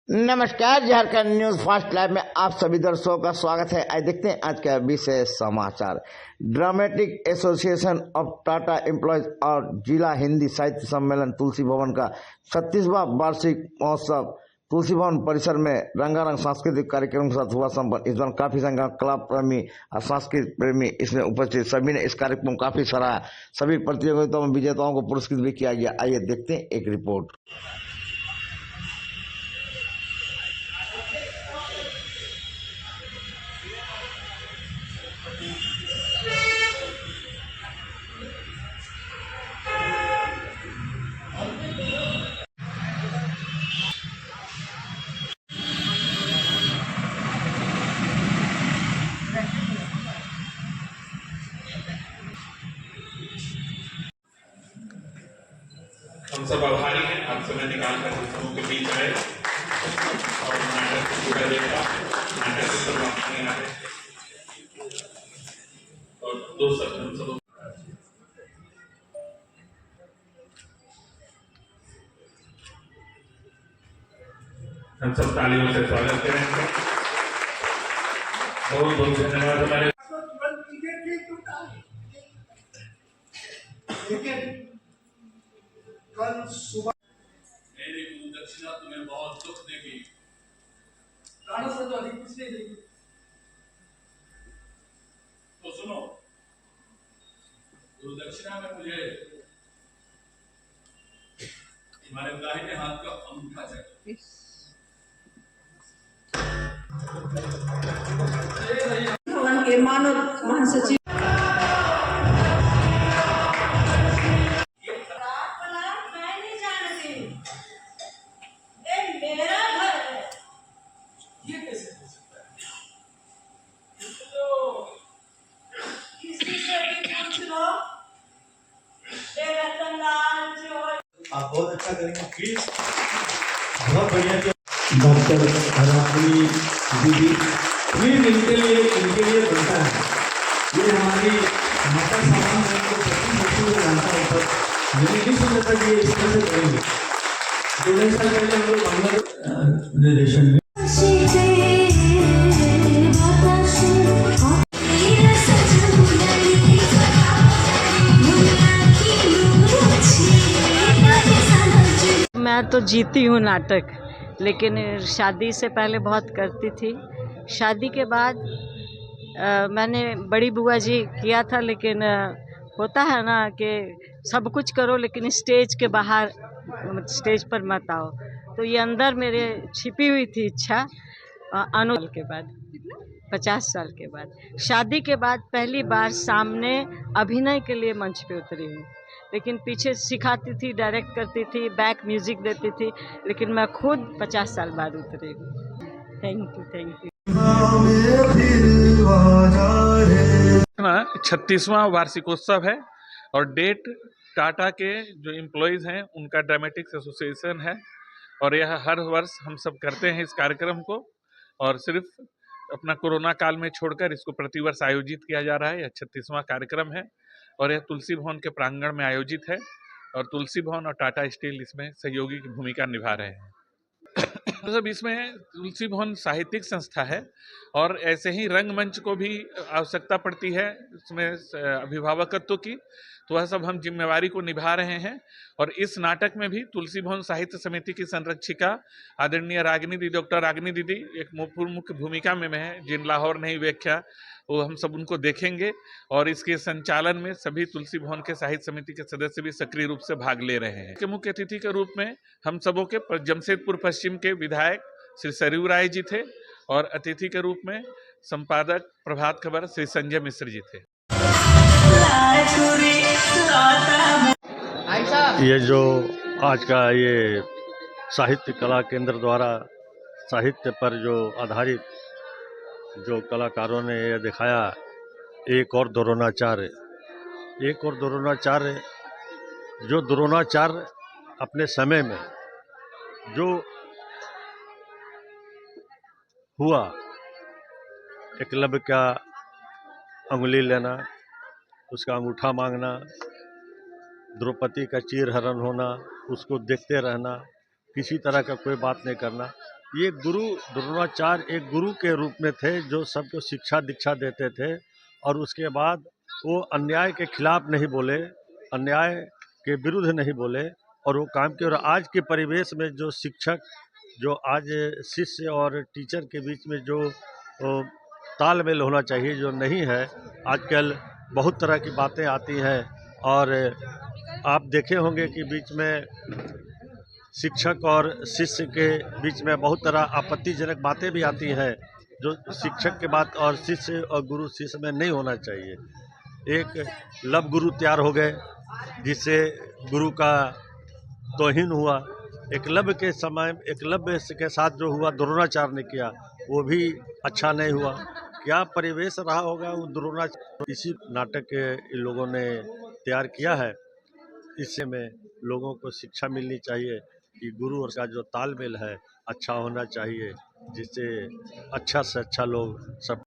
नमस्कार, Jharkhand news fast live में आप सभी दर्शकों का स्वागत है। आज देखते हैं आज का विशेष समाचार। Dramatic association of Tata employees और जिला हिंदी साहित्य सम्मेलन तुलसी भवन का 36वां वार्षिक महोत्सव तुलसी भवन परिसर में रंगारंग सांस्कृतिक कार्यक्रम के साथ हुआ संपन्न। इस दौरान काफी संख्या कला प्रेमी और सांस्कृतिक प्रेमी इसमें उपस्थित सभी ने इस कार्यक्रम को काफी सराहा। सभी प्रतियोगिताओं में विजेताओं को पुरस्कृत भी किया गया। आइए देखते हैं एक रिपोर्ट। हम सब आभारी हैं, आप समय निकाल कर हम सबों के बीच आए और नाटक को पूरा देखा। नाटक से समाप्त आ रहे और दो शब्द हम सब तालियों से स्वागत करें। बहुत बहुत धन्यवाद। हमारे कल सुबह मेरी गुरु दक्षिणा तुम्हें बहुत दुख देगी। प्राणों से तो अधिक कुछ नहीं देगी। तो सुनो, गुरु दक्षिणा में मुझे तुम्हारे दाहिने हाथ का अंगूठा चाहिए। भवन के मानव महासचिव आप बहुत अच्छा करेंगे, प्लीज। बहुत बढ़िया डॉक्टर राखी दीदी, प्लीज इनके लिए बनता है। ये हमारी माता सामान को जानता है, पर मैंने नहीं सोचा था कि इस तरह से करेंगे। 2 साल पहले हम लोग बांग्ला निर्देशन में मैं तो जीती हूँ नाटक, लेकिन शादी से पहले बहुत करती थी। शादी के बाद मैंने बड़ी बुआ जी किया था, लेकिन होता है ना कि सब कुछ करो लेकिन स्टेज के बाहर, स्टेज पर मत आओ। तो ये अंदर मेरे छिपी हुई थी इच्छा। साल के बाद 50 साल के बाद शादी के बाद पहली बार सामने अभिनय के लिए मंच पे उतरी हूँ। लेकिन पीछे सिखाती थी, डायरेक्ट करती थी, बैक म्यूजिक देती थी, लेकिन मैं खुद 50 साल बाद उतरी हूँ। Thank you. 36वां वार्षिकोत्सव है और डेट टाटा के जो एम्प्लॉयज हैं उनका ड्रामेटिक्स एसोसिएशन है और यह हर वर्ष हम सब करते हैं इस कार्यक्रम को। और सिर्फ अपना कोरोना काल में छोड़कर इसको प्रतिवर्ष आयोजित किया जा रहा है। यह 36वां कार्यक्रम है और यह तुलसी भवन के प्रांगण में आयोजित है और तुलसी भवन और टाटा स्टील इसमें सहयोगी की भूमिका निभा रहे हैं। मतलब इसमें तुलसी भवन साहित्यिक संस्था है और ऐसे ही रंगमंच को भी आवश्यकता पड़ती है इसमें अभिभावकत्व की, तो वह सब हम जिम्मेवारी को निभा रहे हैं। और इस नाटक में भी तुलसी भवन साहित्य समिति की संरक्षिका आदरणीय रागिनी दीदी, डॉक्टर रागिनी दीदी एक मुख्य भूमिका में है, जिन लाहौर नहीं व्याख्या, वो हम सब उनको देखेंगे। और इसके संचालन में सभी तुलसी भवन के साहित्य समिति के सदस्य भी सक्रिय रूप से भाग ले रहे हैं। मुख्य अतिथि के रूप में हम सबों के जमशेदपुर पश्चिम के विधायक श्री सरयू राय जी थे और अतिथि के रूप में संपादक प्रभात खबर श्री संजय मिश्र जी थे। ये जो आज का ये साहित्य कला केंद्र द्वारा साहित्य पर जो आधारित जो कलाकारों ने ये दिखाया, एक और द्रोणाचार्य, जो द्रोणाचार्य अपने समय में जो हुआ, एकलव्य का अंगुली लेना, उसका अंगूठा मांगना, द्रौपदी का चीर हरण होना, उसको देखते रहना, किसी तरह का कोई बात नहीं करना, ये गुरु द्रोणाचार्य एक गुरु के रूप में थे जो सबको शिक्षा दीक्षा देते थे, और उसके बाद वो अन्याय के खिलाफ नहीं बोले, अन्याय के विरुद्ध नहीं बोले, और वो काम किए। और आज के परिवेश में जो शिक्षक, जो आज शिष्य और टीचर के बीच में जो तालमेल होना चाहिए, जो नहीं है, आजकल बहुत तरह की बातें आती हैं। और आप देखे होंगे कि बीच में शिक्षक और शिष्य के बीच में बहुत तरह आपत्तिजनक बातें भी आती हैं, जो शिक्षक के बात और शिष्य और गुरु शिष्य में नहीं होना चाहिए। एक लव गुरु तैयार हो गए जिससे गुरु का तौहीन हुआ। एकलव्य के समय एकलव्य के साथ जो हुआ द्रोणाचार्य ने किया, वो भी अच्छा नहीं हुआ। क्या परिवेश रहा होगा वो द्रोणाचार्य। इसी नाटक के इन लोगों ने तैयार किया है। इससे में लोगों को शिक्षा मिलनी चाहिए कि गुरु और का जो तालमेल है अच्छा होना चाहिए, जिससे अच्छा से अच्छा लोग सब।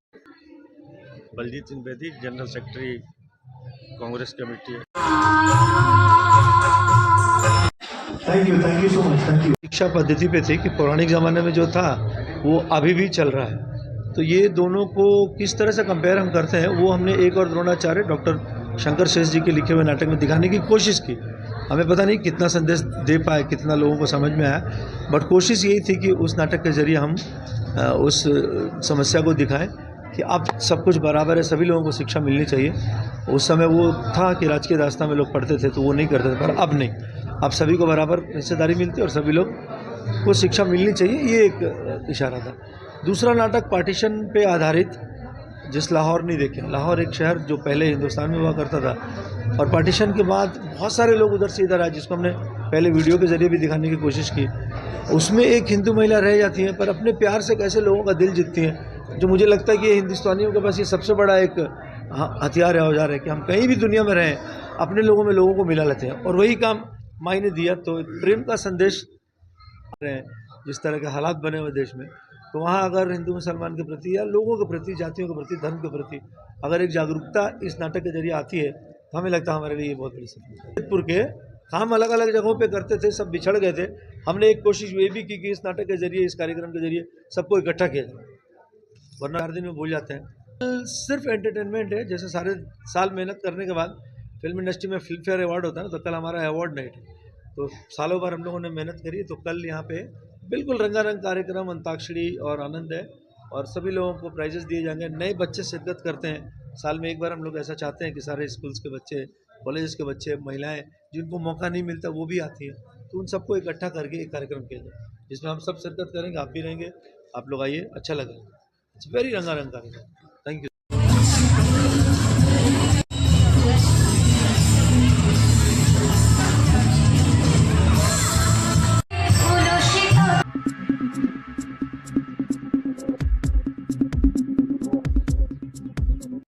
Baljeet Singh Bedi, general secretary, Congress committee. Thank you so much, thank you. शिक्षा पद्धति पे थे कि पौराणिक ज़माने में जो था वो अभी भी चल रहा है, तो ये दोनों को किस तरह से कंपेयर हम करते हैं वो हमने एक और द्रोणाचार्य डॉक्टर शंकर शेष जी के लिखे हुए नाटक में दिखाने की कोशिश की। हमें पता नहीं कितना संदेश दे पाए, कितना लोगों को समझ में आया, बट कोशिश यही थी कि उस नाटक के जरिए हम उस समस्या को दिखाएं कि अब सब कुछ बराबर है, सभी लोगों को शिक्षा मिलनी चाहिए। उस समय वो था कि राजकीय दास्तां में लोग पढ़ते थे तो वो नहीं करते थे, पर अब नहीं, अब सभी को बराबर हिस्सेदारी मिलती है और सभी लोग को शिक्षा मिलनी चाहिए, ये एक इशारा था। दूसरा नाटक पार्टीशन पे आधारित, जिस लाहौर नहीं देखे, लाहौर एक शहर जो पहले हिंदुस्तान में हुआ करता था और पार्टीशन के बाद बहुत सारे लोग उधर से इधर आए, जिसको हमने पहले वीडियो के जरिए भी दिखाने की कोशिश की। उसमें एक हिंदू महिला रह जाती है पर अपने प्यार से कैसे लोगों का दिल जीतती हैं, जो मुझे लगता है कि हिंदुस्तानियों के पास ये सबसे बड़ा एक हथियार है, औजार है कि हम कहीं भी दुनिया में रहें अपने लोगों में लोगों को मिला लेते हैं, और वही काम मायने दिया। तो प्रेम का संदेश जिस तरह के हालात बने हुए देश में, तो वहाँ अगर हिंदू मुसलमान के प्रति या लोगों के प्रति, जातियों के प्रति, धर्म के प्रति अगर एक जागरूकता इस नाटक के जरिए आती है तो हमें लगता है हमारे लिए ये बहुत बड़ी सफलता है। जयपुर के काम अलग अलग जगहों पे करते थे, सब बिछड़ गए थे। हमने एक कोशिश ये भी की कि इस नाटक के जरिए, इस कार्यक्रम के जरिए सबको इकट्ठा किया जाए, वरना 4 दिन में भूल जाते हैं। सिर्फ एंटरटेनमेंट है, जैसे सारे साल मेहनत करने के बाद फिल्म इंडस्ट्री में फिल्म फेयर अवार्ड होता है ना, तो कल हमारा अवार्ड नाइट है, तो सालों भर हम लोगों ने मेहनत करी, तो कल यहाँ पे बिल्कुल रंगारंग कार्यक्रम, अंताक्षरी और आनंद है, और सभी लोगों को प्राइजेस दिए जाएंगे। नए बच्चे शिरकत करते हैं, साल में एक बार हम लोग ऐसा चाहते हैं कि सारे स्कूल्स के बच्चे, कॉलेज के बच्चे, महिलाएं जिनको मौका नहीं मिलता वो भी आती हैं, तो उन सबको इकट्ठा करके एक कार्यक्रम किया जाए जिसमें हम सब शिरकत करेंगे। आप भी रहेंगे, आप लोग आइए, अच्छा लगेगा। इट्स वेरी रंगारंग कार्यक्रम।